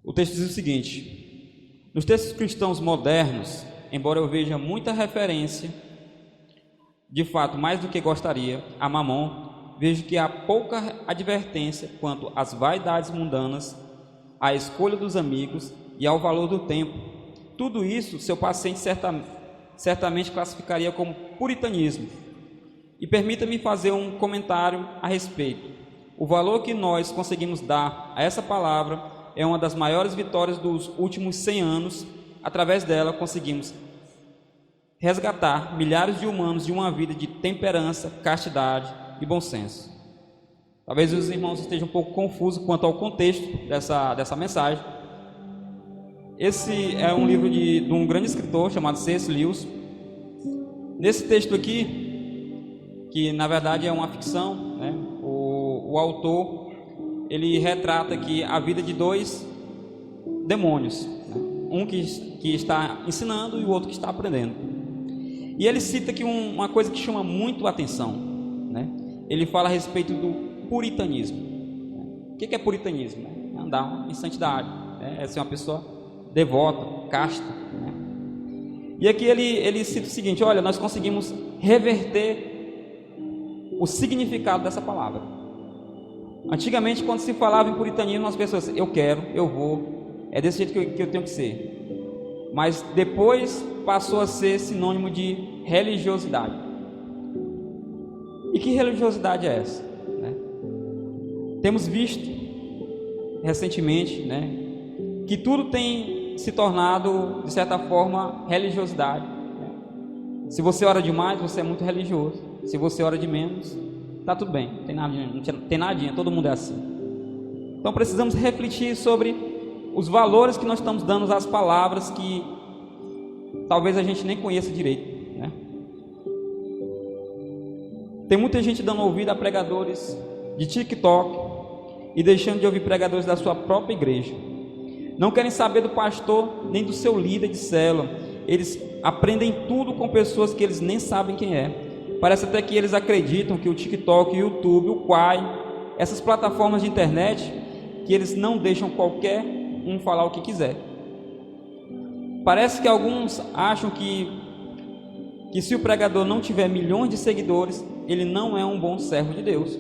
O texto diz o seguinte: nos textos cristãos modernos, embora eu veja muita referência, de fato, mais do que gostaria, a Mamon, vejo que há pouca advertência quanto às vaidades mundanas, à escolha dos amigos e ao valor do tempo. Tudo isso, seu paciente certamente classificaria como puritanismo. E permita-me fazer um comentário a respeito. O valor que nós conseguimos dar a essa palavra é uma das maiores vitórias dos últimos 100 anos. Através dela conseguimos resgatar milhares de humanos de uma vida de temperança, castidade e bom senso. Talvez os irmãos estejam um pouco confusos quanto ao contexto dessa mensagem. Esse é um livro de um grande escritor chamado C.S. Lewis. Nesse texto aqui, que na verdade é uma ficção, né? O autor, ele retrata aqui a vida de dois demônios, né? Um que está ensinando e o outro que está aprendendo. E ele cita aqui uma coisa que chama muito a atenção, né? Ele fala a respeito do puritanismo. O que é puritanismo? Andar em santidade, né? É ser uma pessoa devota, casta, né? E aqui ele cita o seguinte: olha, nós conseguimos reverter o significado dessa palavra. Antigamente, quando se falava em puritanismo, as pessoas, eu quero, eu vou, é desse jeito que eu tenho que ser. Mas depois passou a ser sinônimo de religiosidade. E que religiosidade é essa, né? Temos visto recentemente, né, que tudo tem se tornado, de certa forma, religiosidade, né? Se você ora demais, você é muito religioso. Se você ora de menos, tá tudo bem, não tem nadinha, todo mundo é assim. Então precisamos refletir sobre os valores que nós estamos dando às palavras que talvez a gente nem conheça direito, né? Tem muita gente dando ouvido a pregadores de TikTok e deixando de ouvir pregadores da sua própria igreja. Não querem saber do pastor nem do seu líder de célula. Eles aprendem tudo com pessoas que eles nem sabem quem é. Parece até que eles acreditam que o TikTok, o YouTube, o Quai, essas plataformas de internet, que eles não deixam qualquer um falar o que quiser. Parece que alguns acham que se o pregador não tiver milhões de seguidores, ele não é um bom servo de Deus.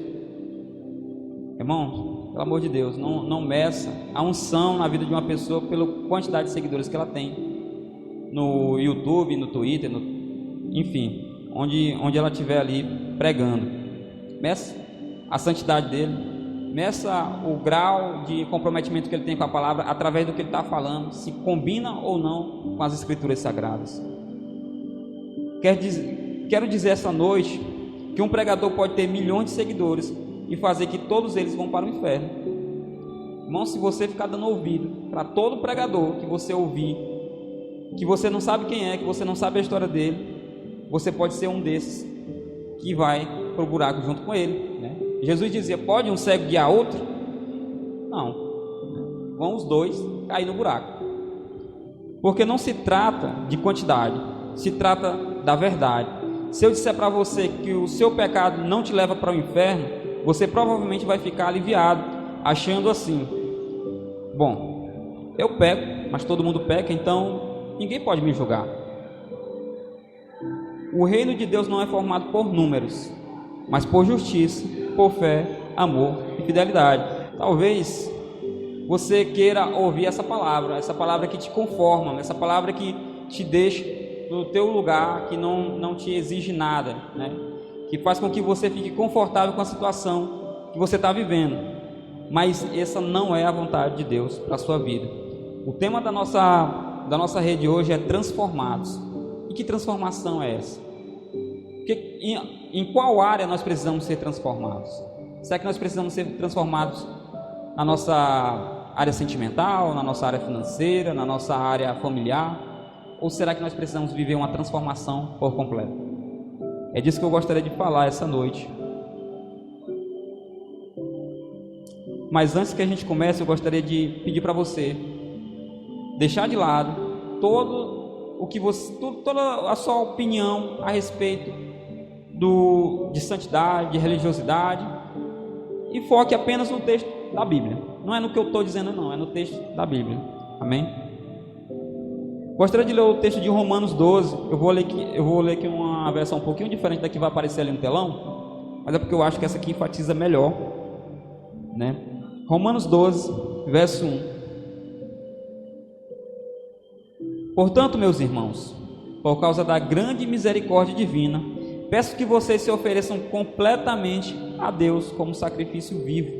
Irmãos, pelo amor de Deus, não meça a unção na vida de uma pessoa pela quantidade de seguidores que ela tem no YouTube, no Twitter, enfim, onde ela estiver ali pregando. Meça a santidade dele, meça o grau de comprometimento que ele tem com a palavra através do que ele está falando, se combina ou não com as escrituras sagradas. Quero dizer essa noite que um pregador pode ter milhões de seguidores e fazer que todos eles vão para o inferno. Irmão, se você ficar dando ouvido para todo pregador que você ouvir, que você não sabe quem é, que você não sabe a história dele, você pode ser um desses que vai para o buraco junto com ele, né? Jesus dizia: pode um cego guiar outro? Não, vão os dois cair no buraco, porque não se trata de quantidade, se trata da verdade. Se eu disser para você que o seu pecado não te leva para o inferno, você provavelmente vai ficar aliviado, achando assim: bom, eu peco, mas todo mundo peca, então ninguém pode me julgar. O reino de Deus não é formado por números, mas por justiça, por fé, amor e fidelidade. Talvez você queira ouvir essa palavra que te conforma, essa palavra que te deixa no teu lugar, que não te exige nada, né? Que faz com que você fique confortável com a situação que você está vivendo. Mas essa não é a vontade de Deus para a sua vida. O tema da nossa rede hoje é transformados. E que transformação é essa? Em qual área nós precisamos ser transformados? Será que nós precisamos ser transformados na nossa área sentimental, na nossa área financeira, na nossa área familiar? Ou será que nós precisamos viver uma transformação por completo? É disso que eu gostaria de falar essa noite. Mas antes que a gente comece, eu gostaria de pedir para você deixar de lado toda a sua opinião a respeito de santidade, de religiosidade, e foque apenas no texto da Bíblia. Não é no que eu estou dizendo, não, é no texto da Bíblia. Amém? Gostaria de ler o texto de Romanos 12. Eu vou ler aqui uma versão um pouquinho diferente da que vai aparecer ali no telão, mas é porque eu acho que essa aqui enfatiza melhor, né? Romanos 12, verso 1. Portanto, meus irmãos, por causa da grande misericórdia divina, peço que vocês se ofereçam completamente a Deus como sacrifício vivo,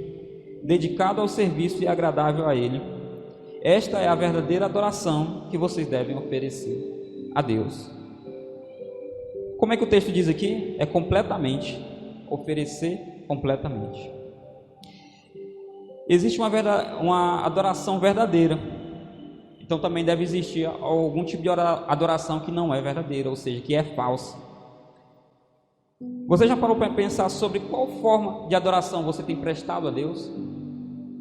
dedicado ao serviço e agradável a Ele. Esta é a verdadeira adoração que vocês devem oferecer a Deus. Como é que o texto diz aqui? É completamente. Oferecer completamente. Existe uma adoração verdadeira. Então também deve existir algum tipo de adoração que não é verdadeira, ou seja, que é falsa. Você já parou para pensar sobre qual forma de adoração você tem prestado a Deus?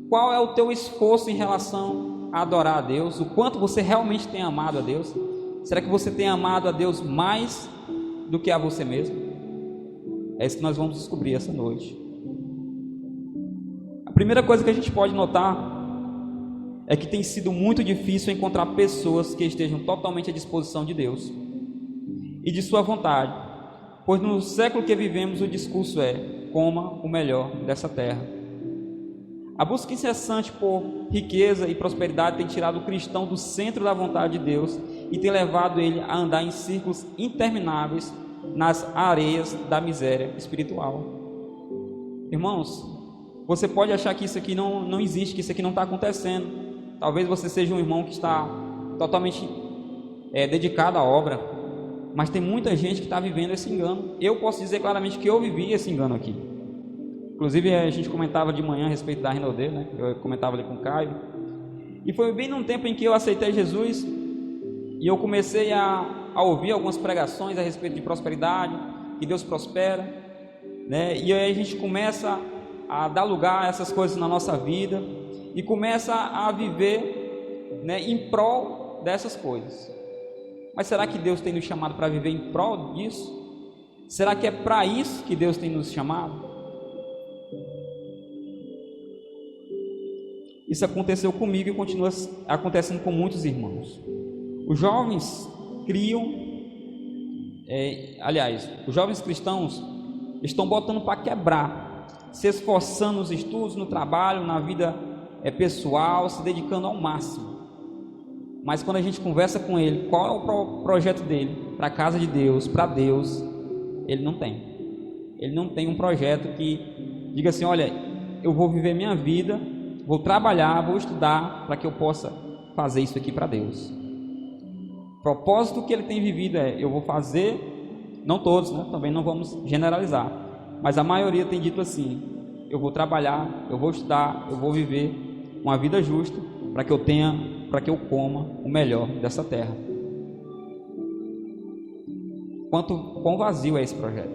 Qual é o teu esforço em relação a adorar a Deus? O quanto você realmente tem amado a Deus? Será que você tem amado a Deus mais do que a você mesmo? É isso que nós vamos descobrir essa noite. A primeira coisa que a gente pode notar é que tem sido muito difícil encontrar pessoas que estejam totalmente à disposição de Deus e de sua vontade, pois no século que vivemos o discurso é: coma o melhor dessa terra. A busca incessante por riqueza e prosperidade tem tirado o cristão do centro da vontade de Deus e tem levado ele a andar em círculos intermináveis nas areias da miséria espiritual. Irmãos, você pode achar que isso aqui não existe, que isso aqui não está acontecendo. Talvez você seja um irmão que está totalmente dedicado à obra, mas tem muita gente que está vivendo esse engano. Eu posso dizer claramente que eu vivi esse engano aqui. Inclusive a gente comentava de manhã a respeito da Renaudet, né? Eu comentava ali com o Caio. E foi bem num tempo em que eu aceitei Jesus e eu comecei a ouvir algumas pregações a respeito de prosperidade, que Deus prospera, né? E aí a gente começa a dar lugar a essas coisas na nossa vida e começa a viver, né, em prol dessas coisas. Mas será que Deus tem nos chamado para viver em prol disso? Será que é para isso que Deus tem nos chamado? Isso aconteceu comigo e continua acontecendo com muitos irmãos. Os jovens criam, os jovens cristãos estão botando para quebrar, se esforçando nos estudos, no trabalho, na vida pessoal, se dedicando ao máximo. Mas quando a gente conversa com ele, qual é o projeto dele para a casa de Deus, para Deus, ele não tem. Ele não tem um projeto que diga assim: olha, eu vou viver minha vida, vou trabalhar, vou estudar para que eu possa fazer isso aqui para Deus. O propósito que ele tem vivido é: eu vou fazer, não todos, né? Também não vamos generalizar, mas a maioria tem dito assim: eu vou trabalhar, eu vou estudar, eu vou viver uma vida justa para que eu coma o melhor dessa terra. Quão vazio é esse projeto?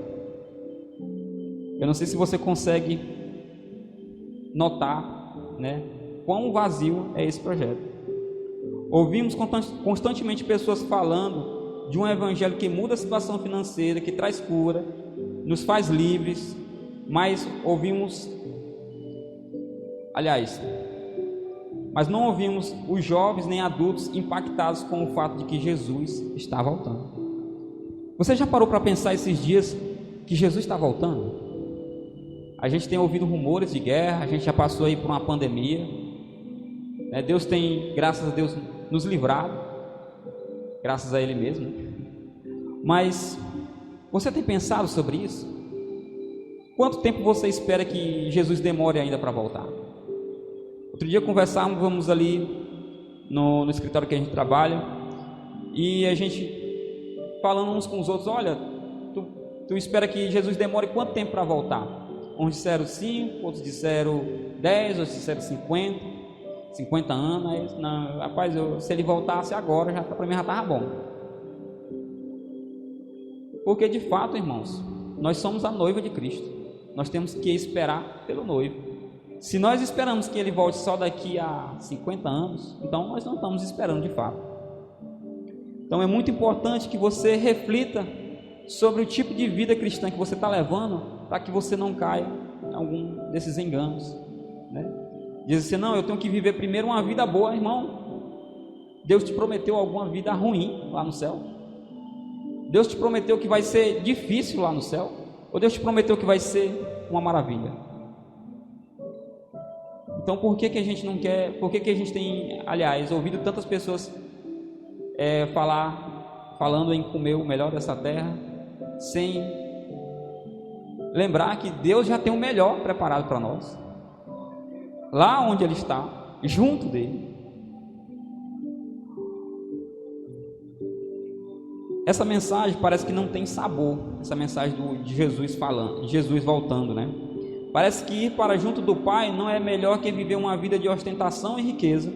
Eu não sei se você consegue notar, né, quão vazio é esse projeto. Ouvimos constantemente pessoas falando de um evangelho que muda a situação financeira, que traz cura, nos faz livres, mas não ouvimos os jovens nem adultos impactados com o fato de que Jesus está voltando. Você já parou para pensar esses dias que Jesus está voltando? A gente tem ouvido rumores de guerra, a gente já passou aí por uma pandemia, né? Deus tem, graças a Deus, nos livrado, graças a Ele mesmo. Mas você tem pensado sobre isso? Quanto tempo você espera que Jesus demore ainda para voltar? Outro dia conversávamos ali no escritório que a gente trabalha, e a gente falando uns com os outros: olha, tu espera que Jesus demore quanto tempo para voltar? Uns disseram 5, outros disseram 10, outros disseram 50 anos. Aí, não, rapaz, se ele voltasse agora, para mim já estava bom. Porque de fato, irmãos, nós somos a noiva de Cristo. Nós temos que esperar pelo noivo. Se nós esperamos que ele volte só daqui a 50 anos, então nós não estamos esperando de fato. Então é muito importante que você reflita sobre o tipo de vida cristã que você está levando, para que você não caia em algum desses enganos, né? Diz assim: não, eu tenho que viver primeiro uma vida boa. Irmão, Deus te prometeu alguma vida ruim lá no céu? Deus te prometeu que vai ser difícil lá no céu? Ou Deus te prometeu que vai ser uma maravilha? Então por que a gente não quer? Por que a gente tem, aliás, ouvido tantas pessoas falando em comer o melhor dessa terra, sem lembrar que Deus já tem o melhor preparado para nós, lá onde Ele está, junto dele. Essa mensagem parece que não tem sabor, essa mensagem de Jesus falando, de Jesus voltando, né? Parece que ir para junto do Pai não é melhor que viver uma vida de ostentação e riqueza.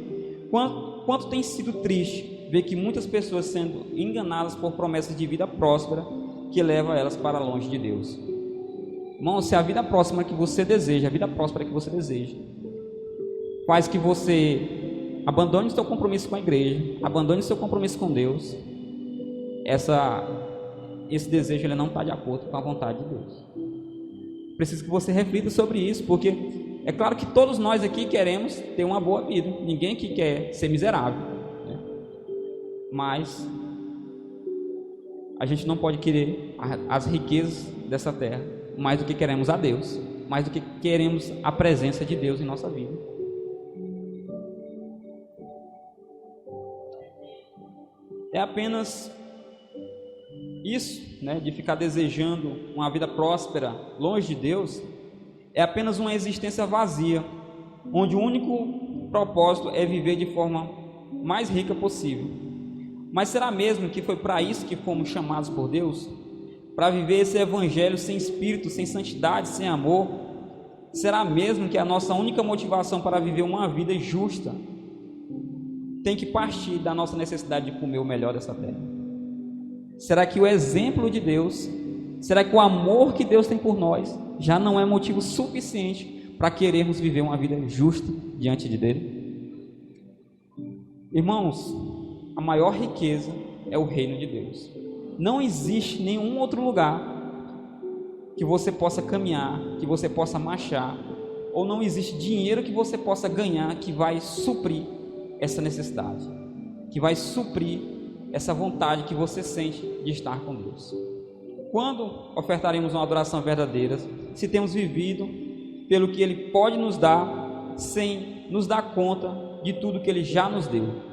Quanto tem sido triste ver que muitas pessoas sendo enganadas por promessas de vida próspera que leva elas para longe de Deus. Irmão, se a vida próxima que você deseja, a vida próspera que você deseja, faz que você abandone o seu compromisso com a igreja, abandone o seu compromisso com Deus, esse desejo ele não está de acordo com a vontade de Deus. Preciso que você reflita sobre isso, porque é claro que todos nós aqui queremos ter uma boa vida, ninguém aqui quer ser miserável, né? Mas a gente não pode querer as riquezas dessa terra mais do que queremos a Deus, mais do que queremos a presença de Deus em nossa vida. É apenas isso, né, de ficar desejando uma vida próspera longe de Deus, é apenas uma existência vazia, onde o único propósito é viver de forma mais rica possível. Mas será mesmo que foi para isso que fomos chamados por Deus? Para viver esse evangelho sem espírito, sem santidade, sem amor? Será mesmo que a nossa única motivação para viver uma vida justa tem que partir da nossa necessidade de comer o melhor dessa terra? Será que o exemplo de Deus, será que o amor que Deus tem por nós já não é motivo suficiente para querermos viver uma vida justa diante de Dele? Irmãos, a maior riqueza é o reino de Deus. Não existe nenhum outro lugar que você possa caminhar, que você possa marchar, ou não existe dinheiro que você possa ganhar que vai suprir essa necessidade, que vai suprir essa vontade que você sente de estar com Deus. Quando ofertaremos uma adoração verdadeira, se temos vivido pelo que Ele pode nos dar, sem nos dar conta de tudo que Ele já nos deu?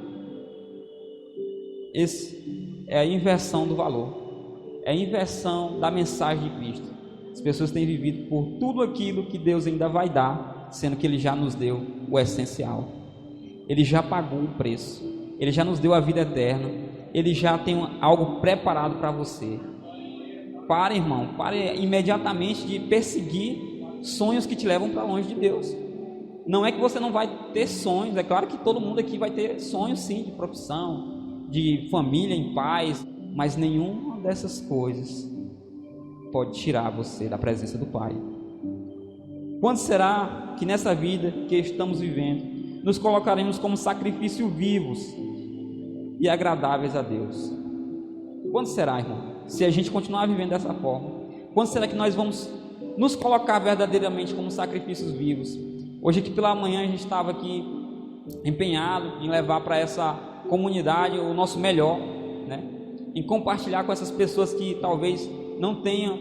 Esse é a inversão do valor, é a inversão da mensagem de Cristo. As pessoas têm vivido por tudo aquilo que Deus ainda vai dar, sendo que Ele já nos deu o essencial. Ele já pagou o preço, Ele já nos deu a vida eterna, Ele já tem algo preparado para você. Pare, irmão, pare imediatamente de perseguir sonhos que te levam para longe de Deus. Não é que você não vai ter sonhos, é claro que todo mundo aqui vai ter sonhos sim, de profissão, de família em paz, mas nenhuma dessas coisas pode tirar você da presença do Pai. Quando será que nessa vida que estamos vivendo, nos colocaremos como sacrifício vivos e agradáveis a Deus? Quando será, irmão? Se a gente continuar vivendo dessa forma, quando será que nós vamos nos colocar verdadeiramente como sacrifícios vivos? Hoje aqui pela manhã a gente estava aqui empenhado em levar para essa comunidade o nosso melhor, né? Em compartilhar com essas pessoas que talvez não tenham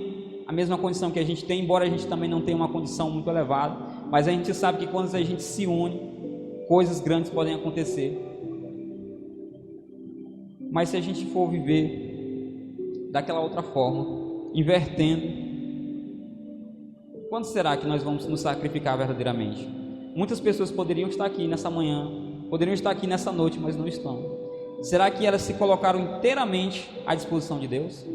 a mesma condição que a gente tem, embora a gente também não tenha uma condição muito elevada, mas a gente sabe que quando a gente se une, coisas grandes podem acontecer. Mas se a gente for viver daquela outra forma, invertendo, quando será que nós vamos nos sacrificar verdadeiramente? Muitas pessoas poderiam estar aqui nessa manhã, poderiam estar aqui nessa noite, mas não estão. Será que elas se colocaram inteiramente à disposição de Deus?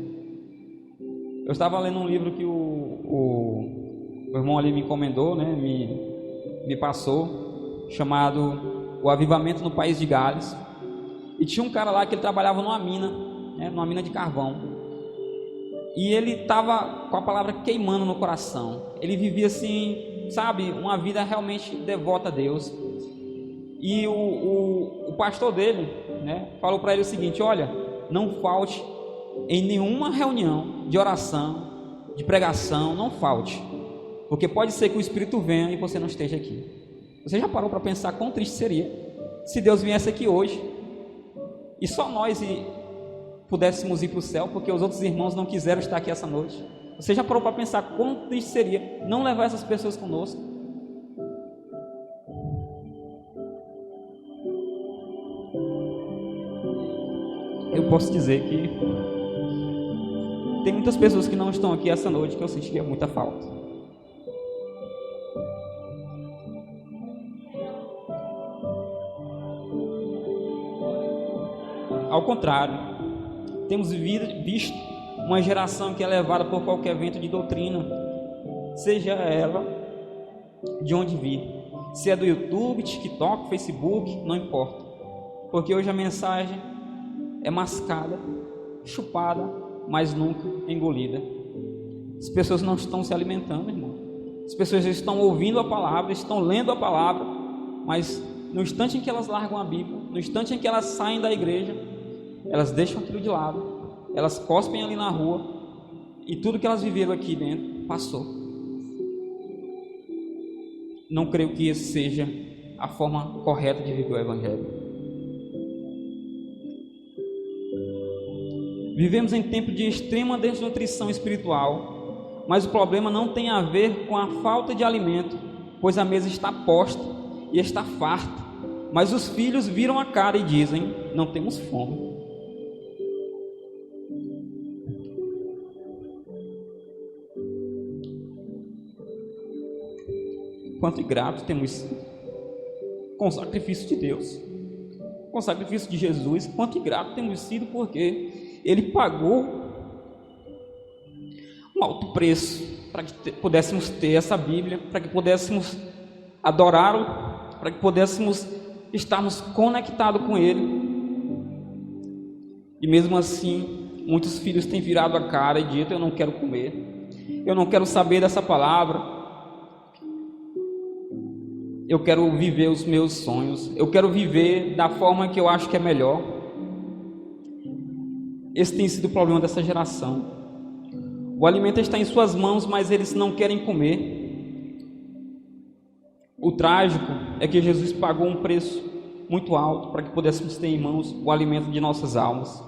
Eu estava lendo um livro que o irmão ali me encomendou, né, me passou, chamado O Avivamento no País de Gales. E tinha um cara lá que ele trabalhava numa mina, né, numa mina de carvão. E ele estava com a palavra queimando no coração. Ele vivia assim, sabe, uma vida realmente devota a Deus. E o pastor dele, né, falou para ele o seguinte: olha, não falte em nenhuma reunião de oração, de pregação, não falte, porque pode ser que o Espírito venha e você não esteja aqui. Você já parou para pensar quão triste seria se Deus viesse aqui hoje e só nós pudéssemos ir para o céu porque os outros irmãos não quiseram estar aqui essa noite? Você já parou para pensar quão triste seria não levar essas pessoas conosco? Eu posso dizer que tem muitas pessoas que não estão aqui essa noite que eu sentiria muita falta. Ao contrário, temos visto uma geração que é levada por qualquer vento de doutrina, seja ela de onde vir, se é do YouTube, TikTok, Facebook, não importa, porque hoje a mensagem é mascada, chupada, mas nunca engolida. As pessoas não estão se alimentando, irmão. As pessoas estão ouvindo a palavra, estão lendo a palavra, mas no instante em que elas largam a Bíblia, no instante em que elas saem da igreja, elas deixam aquilo de lado, elas cospem ali na rua, e tudo que elas viveram aqui dentro passou. Não creio que essa seja a forma correta de viver o Evangelho. Vivemos em tempo de extrema desnutrição espiritual, mas o problema não tem a ver com a falta de alimento, pois a mesa está posta e está farta, mas os filhos viram a cara e dizem: não temos fome. Quanto ingratos temos sido com o sacrifício de Deus, com o sacrifício de Jesus. Quanto ingratos temos sido porque Ele pagou um alto preço para que pudéssemos ter essa Bíblia, para que pudéssemos adorá-lo, para que pudéssemos estarmos conectados com Ele. E mesmo assim, muitos filhos têm virado a cara e dito: eu não quero comer, eu não quero saber dessa palavra, eu quero viver os meus sonhos, eu quero viver da forma que eu acho que é melhor. Esse tem sido o problema dessa geração. O alimento está em suas mãos, mas eles não querem comer. O trágico é que Jesus pagou um preço muito alto para que pudéssemos ter em mãos o alimento de nossas almas.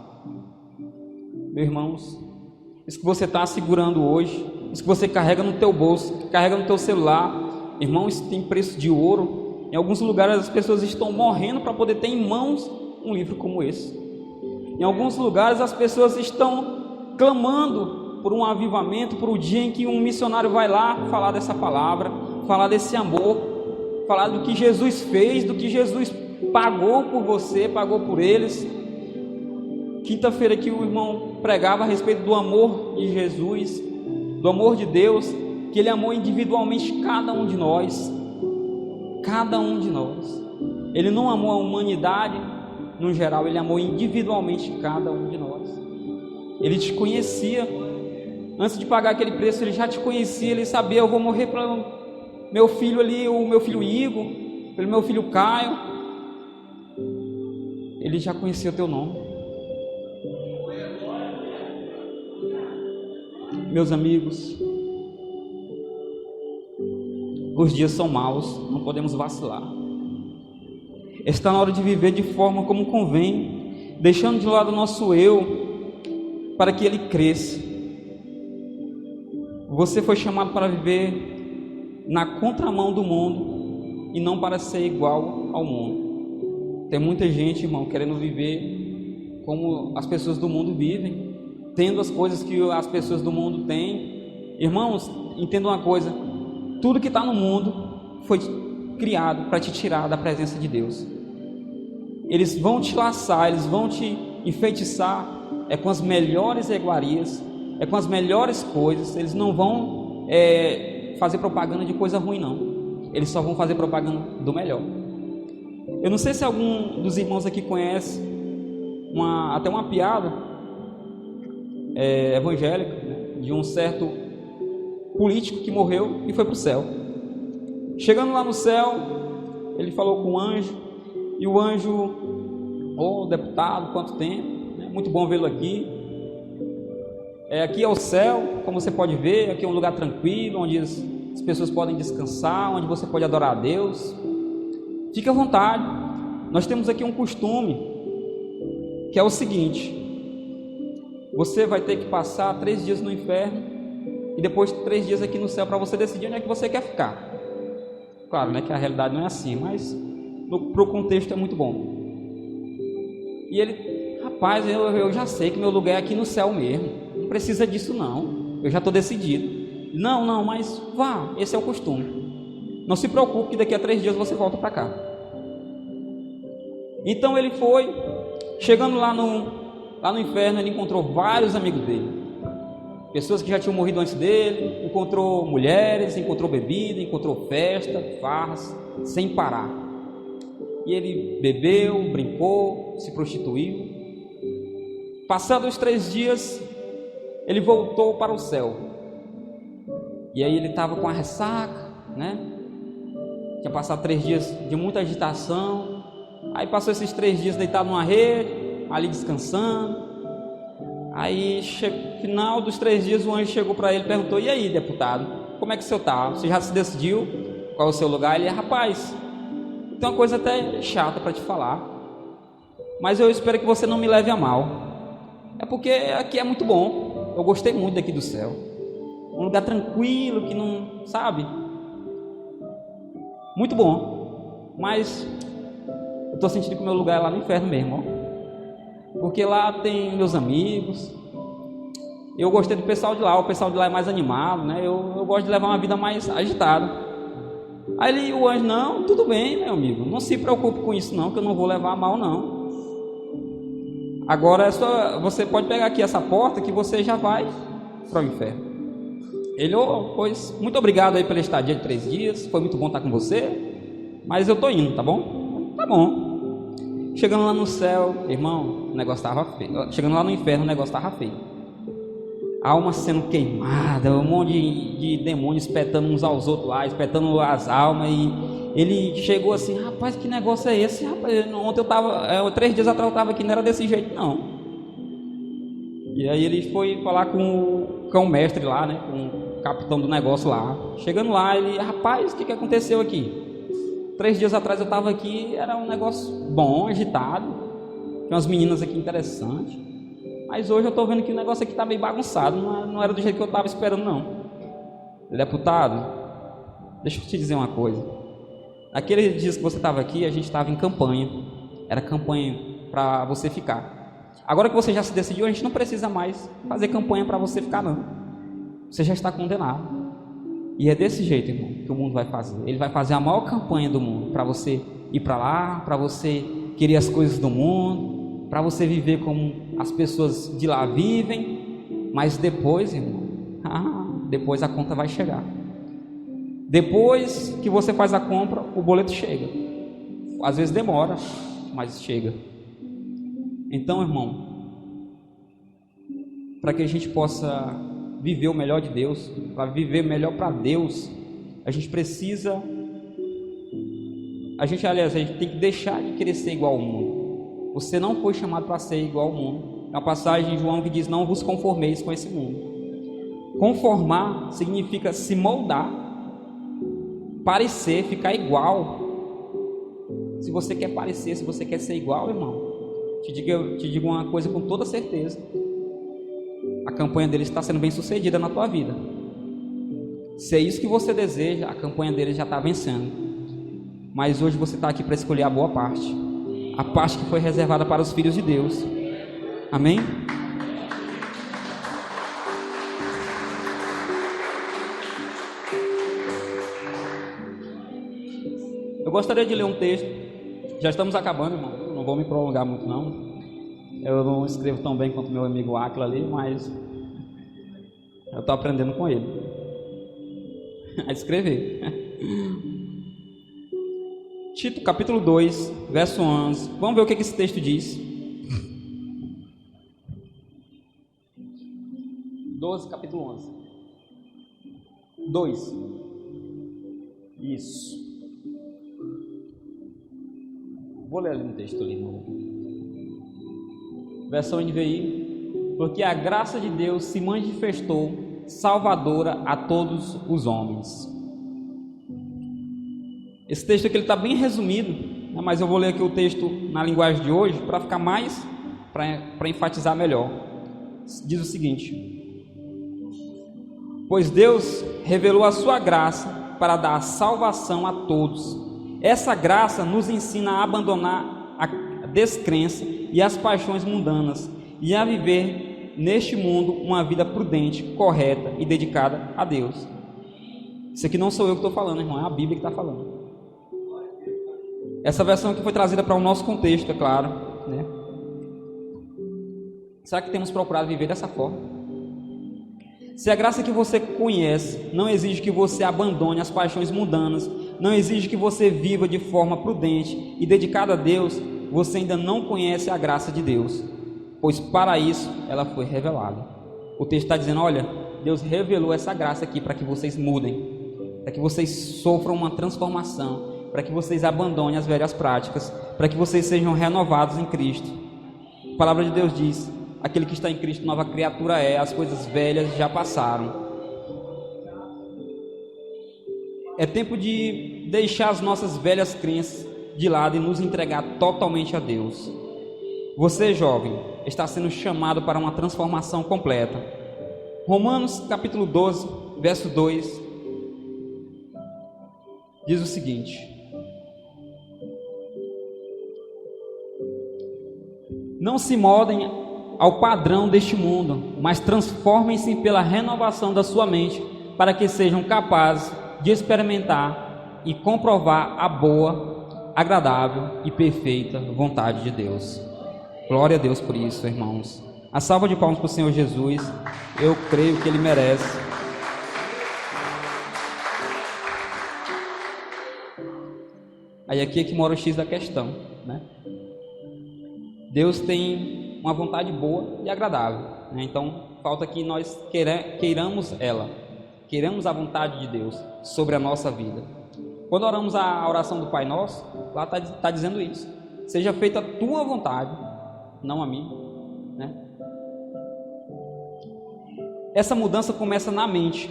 Meus irmãos, isso que você está segurando hoje, isso que você carrega no teu bolso, que carrega no teu celular, irmão, isso tem preço de ouro. Em alguns lugares as pessoas estão morrendo para poder ter em mãos um livro como esse. Em alguns lugares as pessoas estão clamando por um avivamento, por um dia em que um missionário vai lá falar dessa palavra, falar desse amor, falar do que Jesus fez, do que Jesus pagou por você, pagou por eles. Quinta-feira que o irmão pregava a respeito do amor de Jesus, do amor de Deus, que Ele amou individualmente cada um de nós. Cada um de nós. Ele não amou a humanidade no geral, Ele amou individualmente cada um de nós. Ele te conhecia antes de pagar aquele preço. Ele já te conhecia, Ele sabia: eu vou morrer para meu filho ali, o meu filho Igor, pelo meu filho Caio. Ele já conhecia o teu nome. Meus amigos, os dias são maus, não podemos vacilar. Está na hora de viver de forma como convém, deixando de lado o nosso eu, para que ele cresça. Você foi chamado para viver na contramão do mundo e não para ser igual ao mundo. Tem muita gente, irmão, querendo viver como as pessoas do mundo vivem, tendo as coisas que as pessoas do mundo têm. Irmãos, entenda uma coisa: tudo que está no mundo foi criado para te tirar da presença de Deus. Eles vão te laçar, eles vão te enfeitiçar, é com as melhores iguarias, é com as melhores coisas. Eles não vão fazer propaganda de coisa ruim, não. Eles só vão fazer propaganda do melhor. Eu não sei se algum dos irmãos aqui conhece até uma piada evangélica, né, de um certo político que morreu e foi para o céu. Chegando lá no céu, ele falou com o anjo, e o anjo: ô deputado, quanto tempo, né? Muito bom vê-lo aqui. Aqui é o céu, como você pode ver, aqui é um lugar tranquilo, onde as pessoas podem descansar, onde você pode adorar a Deus. Fique à vontade. Nós temos aqui um costume, que é o seguinte: você vai ter que passar 3 dias no inferno e depois 3 dias aqui no céu para você decidir onde é que você quer ficar. Claro, né, que a realidade não é assim, mas para o contexto é muito bom. E ele: rapaz, eu já sei que meu lugar é aqui no céu mesmo, não precisa disso não, eu já estou decidido. Não, mas vá, esse é o costume. Não se preocupe que daqui a 3 dias você volta para cá. Então ele foi, chegando lá no inferno, ele encontrou vários amigos dele, pessoas que já tinham morrido antes dele, encontrou mulheres, encontrou bebida, encontrou festa, farras, sem parar. E ele bebeu, brincou, se prostituiu. Passados os 3 dias, ele voltou para o céu. E aí ele estava com a ressaca, né? Tinha passado 3 dias de muita agitação. Aí passou esses 3 dias deitado numa rede, ali descansando. Aí, final dos 3 dias, o anjo chegou para ele e perguntou: e aí, deputado, como é que o senhor está? Você já se decidiu qual é o seu lugar? Ele: rapaz, tem uma coisa até chata para te falar, mas eu espero que você não me leve a mal. É porque aqui é muito bom, eu gostei muito daqui do céu. Um lugar tranquilo, que não, sabe? Muito bom. Mas eu estou sentindo que o meu lugar é lá no inferno mesmo, ó. Porque lá tem meus amigos. Eu gostei do pessoal de lá. O pessoal de lá é mais animado, né? Eu gosto de levar uma vida mais agitada. Aí o anjo: não, tudo bem, meu amigo, não se preocupe com isso não, que eu não vou levar a mal não. Agora você pode pegar aqui essa porta que você já vai para o inferno. Ele: pois, muito obrigado aí pela estadia de 3 dias, foi muito bom estar com você, mas eu tô indo, tá bom? Tá bom. Chegando lá no céu, irmão, o negócio estava feio. Chegando lá no inferno, o negócio estava feio. A alma sendo queimada, um monte de demônios espetando uns aos outros lá, espetando as almas. E ele chegou assim: rapaz, que negócio é esse? Rapaz, ontem eu estava, 3 dias atrás eu estava aqui, não era desse jeito não. E aí ele foi falar com o cão-mestre lá, né, com o capitão do negócio lá. Chegando lá, ele: rapaz, o que aconteceu aqui? 3 dias atrás eu estava aqui, era um negócio bom, agitado, tinha umas meninas aqui interessantes, mas hoje eu estou vendo que o negócio aqui está meio bagunçado, não era do jeito que eu estava esperando não. Deputado, deixa eu te dizer uma coisa. Naqueles dias que você estava aqui, a gente estava em campanha, era campanha para você ficar. Agora que você já se decidiu, a gente não precisa mais fazer campanha para você ficar não. Você já está condenado. E é desse jeito, irmão, que o mundo vai fazer. Ele vai fazer a maior campanha do mundo para você ir para lá, para você querer as coisas do mundo, para você viver como as pessoas de lá vivem. Mas depois, irmão, depois a conta vai chegar. Depois que você faz a compra, o boleto chega. Às vezes demora, mas chega. Então, irmão, para que a gente possa viver o melhor de Deus, para viver melhor para Deus, a gente precisa, a gente tem que deixar de querer ser igual ao mundo. Você não foi chamado para ser igual ao mundo. Na passagem de João que diz: não vos conformeis com esse mundo. Conformar significa se moldar, parecer, ficar igual. Se você quer parecer, se você quer ser igual, irmão, te digo uma coisa com toda certeza: a campanha dele está sendo bem sucedida na tua vida. Se é isso que você deseja, a campanha dele já está vencendo. Mas hoje você está aqui para escolher a boa parte, a parte que foi reservada para os filhos de Deus. Amém? Eu gostaria de ler um texto. Já estamos acabando, irmão. Não vou me prolongar muito não. Eu não escrevo tão bem quanto meu amigo Áquila ali, mas eu estou aprendendo com ele a escrever. Tito capítulo 2, verso 11. Vamos ver o que esse texto diz. 12, capítulo 11. 2. Isso. Vou ler ali no texto ali, irmão. Versão NVI. Porque a graça de Deus se manifestou salvadora a todos os homens. Esse texto aqui está bem resumido, né? Mas eu vou ler aqui o texto na linguagem de hoje para ficar mais, para enfatizar melhor. Diz o seguinte: pois Deus revelou a sua graça para dar salvação a todos. Essa graça nos ensina a abandonar a descrença e as paixões mundanas e a viver neste mundo uma vida prudente, correta e dedicada a Deus. Isso aqui não sou eu que estou falando, irmão, é a Bíblia que está falando. Essa versão aqui foi trazida para o nosso contexto, é claro, né? Será que temos procurado viver dessa forma? Se a graça que você conhece não exige que você abandone as paixões mundanas, não exige que você viva de forma prudente e dedicada a Deus, você ainda não conhece a graça de Deus, pois para isso ela foi revelada. O texto está dizendo, olha, Deus revelou essa graça aqui para que vocês mudem, para que vocês sofram uma transformação, para que vocês abandonem as velhas práticas, para que vocês sejam renovados em Cristo. A palavra de Deus diz, aquele que está em Cristo, nova criatura é, as coisas velhas já passaram. É tempo de deixar as nossas velhas crenças de lado e nos entregar totalmente a Deus. Você, jovem, está sendo chamado para uma transformação completa. Romanos capítulo 12, verso 2, diz o seguinte: não se moldem ao padrão deste mundo, mas transformem-se pela renovação da sua mente, para que sejam capazes de experimentar e comprovar a boa, agradável e perfeita vontade de Deus. Glória a Deus por isso, irmãos. A salva de palmas para o Senhor Jesus. Eu creio que Ele merece. Aí aqui é que mora o X da questão, né? Deus tem uma vontade boa e agradável, né? Então falta que nós queiramos ela, queiramos a vontade de Deus sobre a nossa vida. Quando oramos a oração do Pai Nosso, lá está dizendo isso: seja feita a tua vontade, não a minha, né? Essa mudança começa na mente,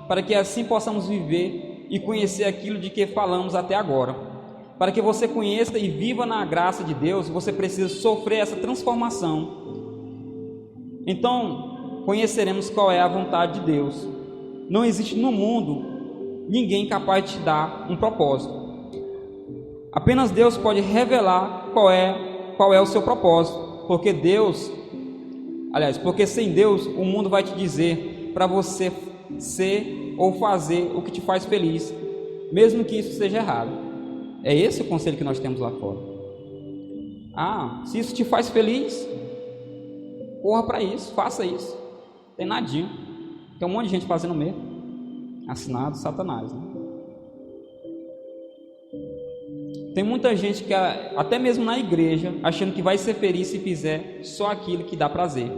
para que assim possamos viver e conhecer aquilo de que falamos até agora. Para que você conheça e viva na graça de Deus, você precisa sofrer essa transformação. Então, conheceremos qual é a vontade de Deus. Não existe no mundo ninguém capaz de te dar um propósito. Apenas Deus pode revelar qual é o seu propósito. Porque sem Deus, o mundo vai te dizer para você ser ou fazer o que te faz feliz, mesmo que isso seja errado. É esse o conselho que nós temos lá fora. Se isso te faz feliz, corra para isso, faça isso. Tem nadinho. Tem um monte de gente fazendo o mesmo. Assinado Satanás, né? Tem muita gente que, até mesmo na igreja, achando que vai ser feliz se fizer só aquilo que dá prazer.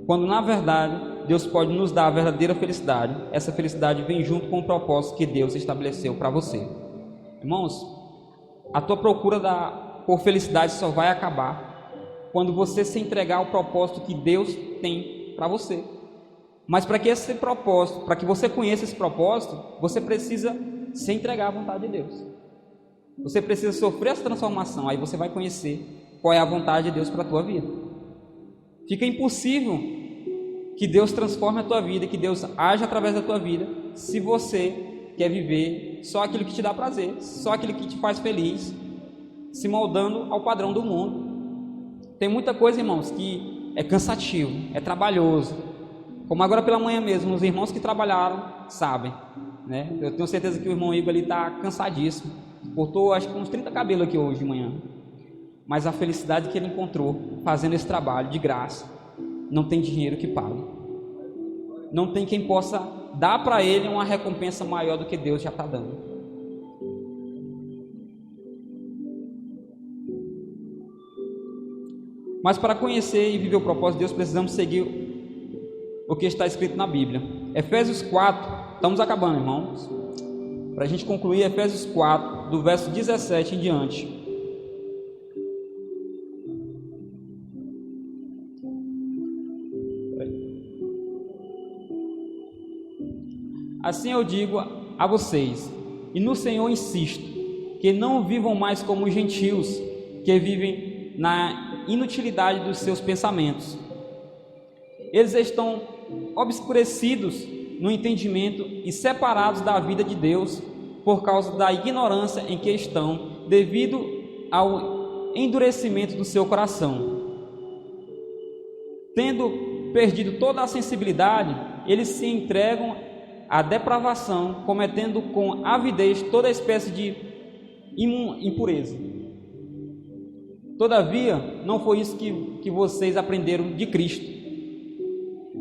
Quando na verdade, Deus pode nos dar a verdadeira felicidade. Essa felicidade vem junto com o propósito que Deus estabeleceu para você. Irmãos, a tua procura por felicidade só vai acabar quando você se entregar ao propósito que Deus tem para você. Mas para que esse propósito, para que você conheça esse propósito, você precisa se entregar à vontade de Deus. Você precisa sofrer essa transformação, aí você vai conhecer qual é a vontade de Deus para a tua vida. Fica impossível que Deus transforme a tua vida, que Deus age através da tua vida, se você quer viver só aquilo que te dá prazer, só aquilo que te faz feliz, se moldando ao padrão do mundo. Tem muita coisa, irmãos, que é cansativo, é trabalhoso. Como agora pela manhã mesmo, os irmãos que trabalharam sabem, né? Eu tenho certeza que o irmão Igor ali está cansadíssimo. Cortou acho que uns 30 cabelos aqui hoje de manhã. Mas a felicidade que ele encontrou fazendo esse trabalho de graça, não tem dinheiro que pague. Não tem quem possa dar para ele uma recompensa maior do que Deus já está dando. Mas para conhecer e viver o propósito de Deus, precisamos seguir o que está escrito na Bíblia. Efésios 4, estamos acabando, irmãos. Para a gente concluir, Efésios 4, do verso 17 em diante. Assim eu digo a vocês, e no Senhor insisto, que não vivam mais como os gentios, que vivem na inutilidade dos seus pensamentos. Eles estão obscurecidos no entendimento e separados da vida de Deus por causa da ignorância em que estão, devido ao endurecimento do seu coração. Tendo perdido toda a sensibilidade, eles se entregam à depravação, cometendo com avidez toda espécie de impureza. Todavia, não foi isso que vocês aprenderam de Cristo.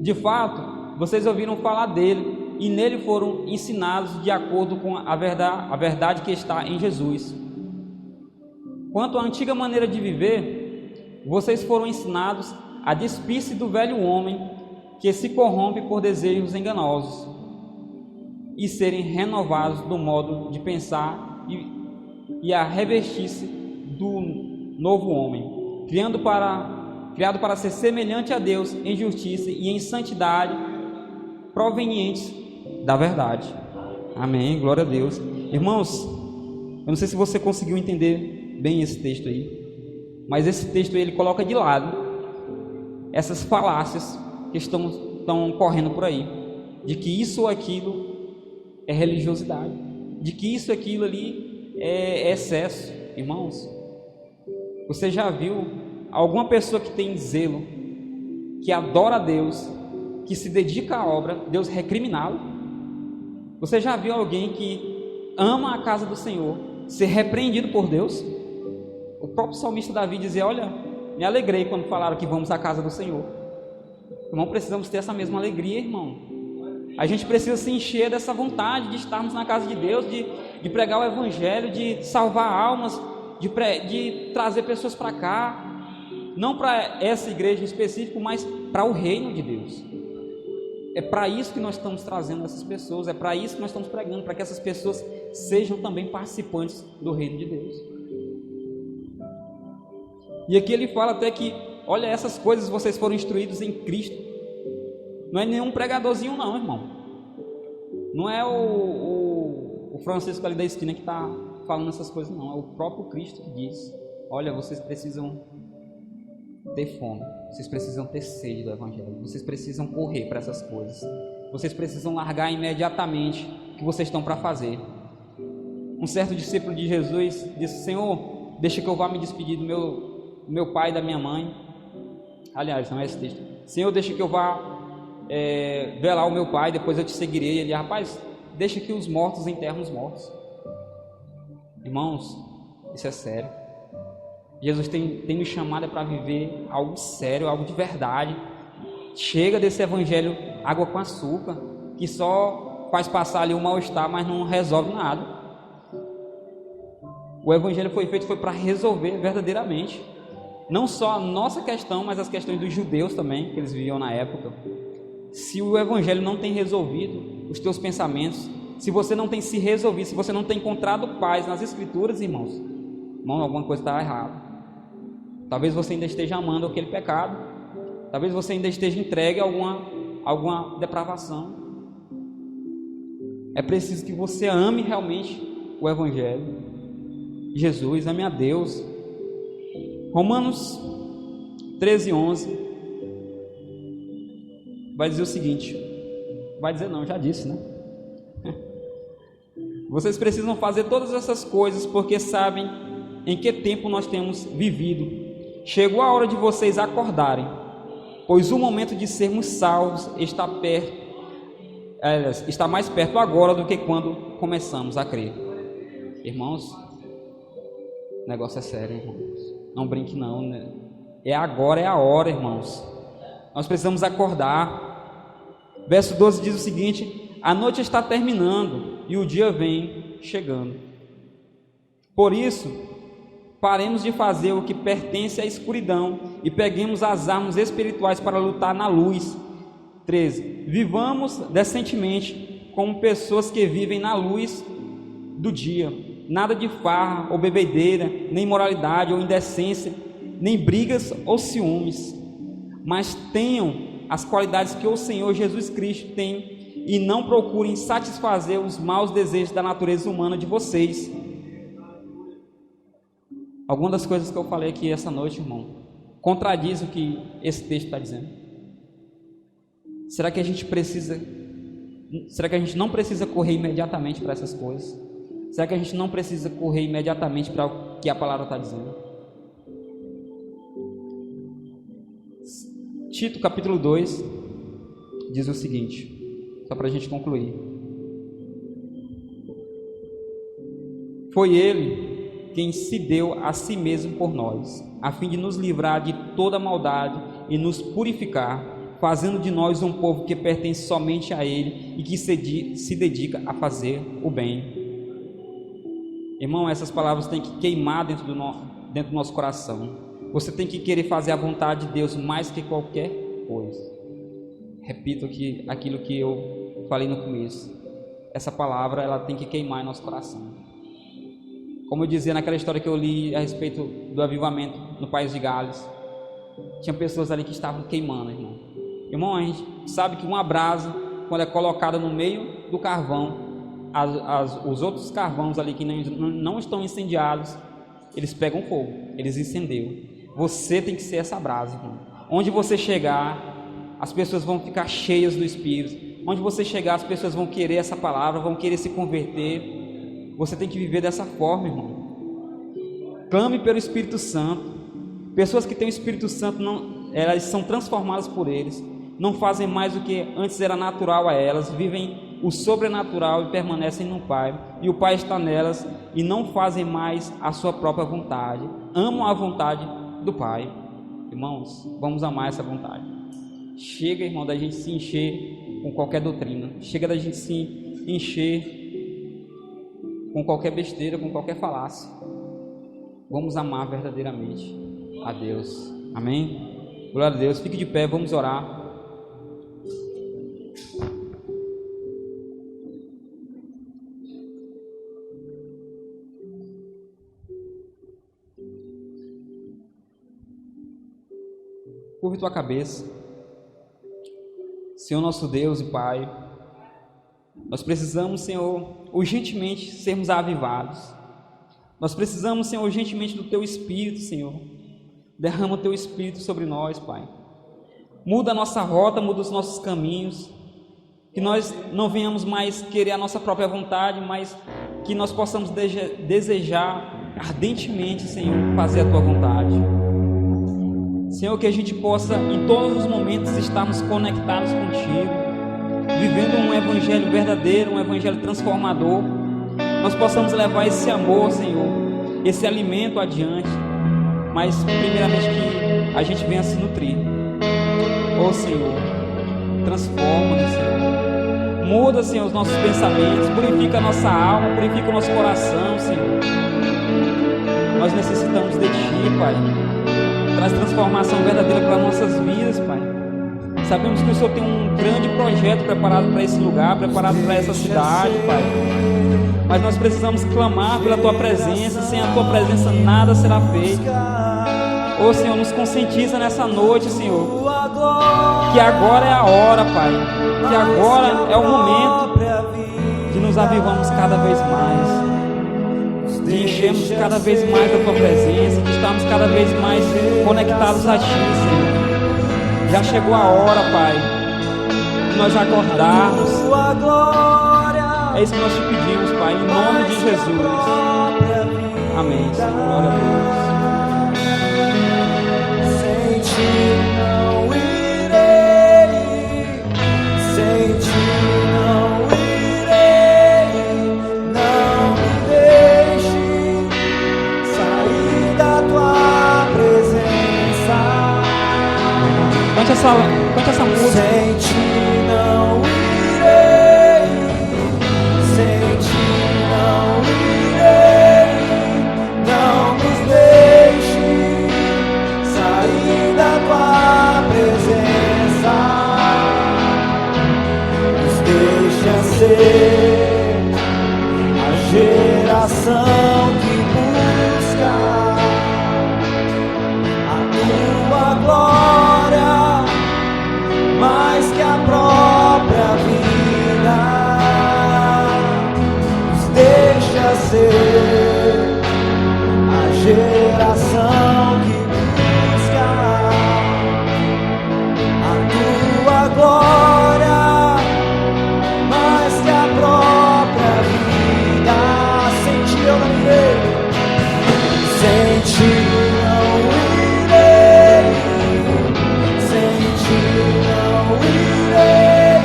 De fato, vocês ouviram falar dele e nele foram ensinados de acordo com a verdade que está em Jesus. Quanto à antiga maneira de viver, vocês foram ensinados a despir-se do velho homem que se corrompe por desejos enganosos e serem renovados do modo de pensar e a revestir-se do novo homem, criado para ser semelhante a Deus em justiça e em santidade provenientes da verdade. Amém, glória a Deus. Irmãos, eu não sei se você conseguiu entender bem esse texto aí, mas esse texto aí, ele coloca de lado essas falácias que estão correndo por aí, de que isso ou aquilo é religiosidade, de que isso ou aquilo ali é excesso. Irmãos, você já viu alguma pessoa que tem zelo, que adora a Deus, que se dedica à obra, Deus recriminá-lo? Você já viu alguém que ama a casa do Senhor ser repreendido por Deus? O próprio salmista Davi dizia: olha, me alegrei quando falaram que vamos à casa do Senhor. Irmão, precisamos ter essa mesma alegria, irmão. A gente precisa se encher dessa vontade de estarmos na casa de Deus, de pregar o Evangelho, de salvar almas, de trazer pessoas para cá, não para essa igreja em específico, mas para o reino de Deus. É para isso que nós estamos trazendo essas pessoas, é para isso que nós estamos pregando, para que essas pessoas sejam também participantes do reino de Deus. E aqui ele fala até que, olha, essas coisas vocês foram instruídos em Cristo. Não é nenhum pregadorzinho não, irmão. Não é o Francisco ali da esquina que está falando essas coisas não, é o próprio Cristo que diz: olha, vocês precisam ter fome, vocês precisam ter sede do Evangelho, vocês precisam correr para essas coisas, vocês precisam largar imediatamente o que vocês estão para fazer. Um certo discípulo de Jesus disse: Senhor, deixa que eu vá me despedir do meu pai e da minha mãe. Aliás, não é esse texto. Senhor, deixa que eu vá velar o meu pai, depois eu te seguirei. Ele: rapaz, deixa que os mortos enterram os mortos. Irmãos, isso é sério. Jesus tem nos chamado para viver algo sério, algo de verdade. Chega desse evangelho água com açúcar, que só faz passar ali o mal-estar, mas não resolve nada. O evangelho foi para resolver verdadeiramente, não só a nossa questão, mas as questões dos judeus também, que eles viviam na época. Se o evangelho não tem resolvido os teus pensamentos, se você não tem se resolvido, se você não tem encontrado paz nas escrituras, irmão, alguma coisa está errada. Talvez você ainda esteja amando aquele pecado, talvez você ainda esteja entregue a alguma depravação. É preciso que você ame realmente o evangelho. Jesus, ame a Deus. Romanos 13:11 vai dizer o seguinte, vai dizer não, já disse, né? Vocês precisam fazer todas essas coisas porque sabem em que tempo nós temos vivido. Chegou a hora de vocês acordarem, pois o momento de sermos salvos está mais perto agora do que quando começamos a crer. Irmãos, o negócio é sério, irmãos. Não brinque não, né? É agora, é a hora, irmãos. Nós precisamos acordar. Verso 12 diz o seguinte: a noite está terminando e o dia vem chegando. Por isso, paremos de fazer o que pertence à escuridão e peguemos as armas espirituais para lutar na luz. 13. Vivamos decentemente como pessoas que vivem na luz do dia. Nada de farra ou bebedeira, nem imoralidade ou indecência, nem brigas ou ciúmes, mas tenham as qualidades que o Senhor Jesus Cristo tem e não procurem satisfazer os maus desejos da natureza humana de vocês. Algumas das coisas que eu falei aqui essa noite, irmão, contradiz o que esse texto está dizendo. Será que a gente não precisa correr imediatamente para essas coisas? Será que a gente não precisa correr imediatamente para o que a palavra está dizendo? Tito capítulo 2 diz o seguinte, só para a gente concluir: foi ele quem se deu a si mesmo por nós, a fim de nos livrar de toda maldade e nos purificar, fazendo de nós um povo que pertence somente a Ele e que se dedica a fazer o bem. Irmão, essas palavras têm que queimar dentro do nosso coração. Você tem que querer fazer a vontade de Deus mais que qualquer coisa. Repito aquilo que eu falei no começo. Essa palavra, ela tem que queimar em nosso coração. Como eu dizia naquela história que eu li a respeito do avivamento no país de Gales, tinha pessoas ali que estavam queimando, irmão. Irmão, a gente sabe que uma brasa, quando é colocada no meio do carvão, os outros carvões ali que não estão incendiados, eles pegam fogo, eles incendeiam. Você tem que ser essa brasa, irmão. Onde você chegar, as pessoas vão ficar cheias do Espírito. Onde você chegar, as pessoas vão querer essa palavra, vão querer se converter. Você tem que viver dessa forma, irmão. Clame pelo Espírito Santo. Pessoas que têm o Espírito Santo, elas são transformadas por eles. Não fazem mais do que antes era natural a elas. Vivem o sobrenatural e permanecem no Pai. E o Pai está nelas e não fazem mais a sua própria vontade. Amam a vontade do Pai. Irmãos, vamos amar essa vontade. Chega, irmão, da gente se encher com qualquer doutrina. Chega da gente se encher com qualquer besteira, com qualquer falácia. Vamos amar verdadeiramente a Deus. Amém? Glória a Deus. Fique de pé, vamos orar. Curve tua cabeça. Senhor nosso Deus e Pai, nós precisamos, Senhor, urgentemente sermos avivados. Nós precisamos, Senhor, urgentemente do Teu Espírito, Senhor. Derrama o Teu Espírito sobre nós, Pai. Muda a nossa rota, muda os nossos caminhos. Que nós não venhamos mais querer a nossa própria vontade, mas que nós possamos desejar ardentemente, Senhor, fazer a Tua vontade. Senhor, que a gente possa, em todos os momentos, estarmos conectados contigo, vivendo um evangelho verdadeiro, um evangelho transformador. Nós possamos levar esse amor, Senhor, esse alimento adiante, mas primeiramente que a gente venha se nutrir. Ó Senhor, transforma-nos, Senhor. Muda, Senhor, os nossos pensamentos, purifica a nossa alma, purifica o nosso coração, Senhor. Nós necessitamos de Ti, Pai. Traz transformação verdadeira para nossas vidas, Pai. Sabemos que o Senhor tem um grande projeto preparado para esse lugar, preparado para essa cidade, Pai. Mas nós precisamos clamar pela Tua presença. Sem a Tua presença nada será feito. Ô Senhor, nos conscientiza nessa noite, Senhor, que agora é a hora, Pai. Que agora é o momento de nos avivamos cada vez mais, de enchermos cada vez mais da Tua presença, de estarmos cada vez mais conectados a Ti, Senhor. Já chegou a hora, Pai, de nós acordarmos. É isso que nós te pedimos, Pai, em nome de Jesus. Amém, Senhor. Glória a Deus. Sem Ti não irei, sem Ti não irei. Não me deixe sair da Tua presença. Cante essa música. Sem Ti não irei, sem Ti não irei. Não nos deixe sair da Tua presença. Nos deixa ser a geração que busca a Tua glória mais que a própria ti não irei, sem ti não irei.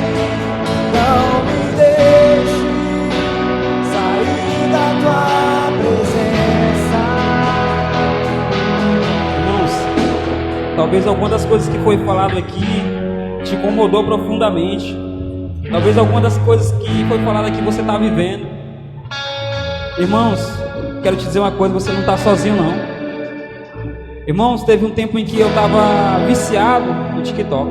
Não me deixe sair da tua presença. Irmãos, talvez alguma das coisas que foi falado aqui te incomodou profundamente. Talvez alguma das coisas que foi falado aqui você está vivendo. Irmãos, quero te dizer uma coisa, você não está sozinho não. Irmãos, teve um tempo em que eu estava viciado no TikTok.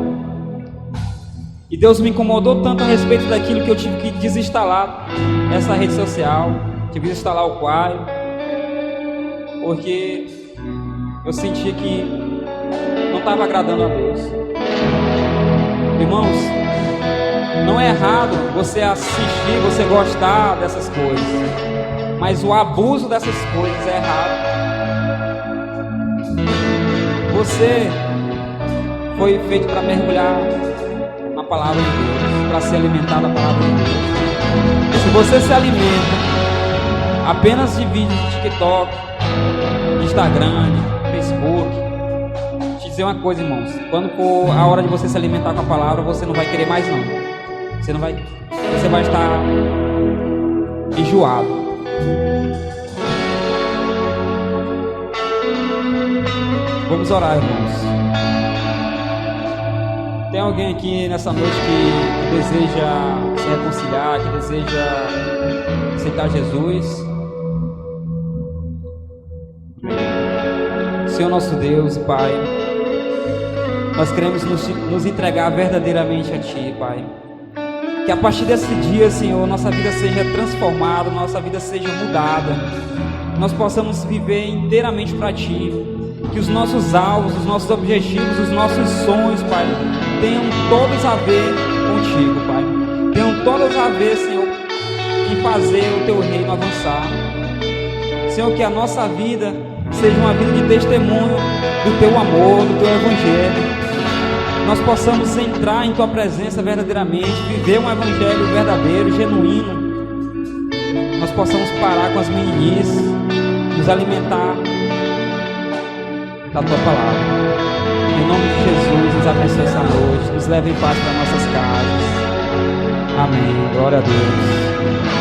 E Deus me incomodou tanto a respeito daquilo que eu tive que desinstalar essa rede social. Tive que desinstalar o Quai, porque eu sentia que não estava agradando a Deus. Irmãos, não é errado você assistir, você gostar dessas coisas, mas o abuso dessas coisas é errado. Você foi feito para mergulhar na palavra de Deus, para se alimentar da palavra de Deus. Se você se alimenta apenas de vídeos de TikTok, de Instagram, de Facebook, te dizer uma coisa, irmãos, quando for a hora de você se alimentar com a palavra, você não vai querer mais não. Você vai estar enjoado. Vamos orar, irmãos. Tem alguém aqui nessa noite que deseja se reconciliar, que deseja aceitar Jesus? Senhor nosso Deus e Pai, nós queremos nos entregar verdadeiramente a Ti, Pai. Que a partir desse dia, Senhor, nossa vida seja transformada, nossa vida seja mudada, nós possamos viver inteiramente para Ti, que os nossos alvos, os nossos objetivos, os nossos sonhos, Pai, tenham todos a ver contigo, Pai, tenham todos a ver, Senhor, em fazer o Teu reino avançar. Senhor, que a nossa vida seja uma vida de testemunho do Teu amor, do Teu Evangelho. Nós possamos entrar em Tua presença verdadeiramente, viver um Evangelho verdadeiro, genuíno. Nós possamos parar com as meninices, nos alimentar da Tua palavra. Em nome de Jesus, nos abençoe essa noite, nos leve em paz para nossas casas. Amém. Glória a Deus.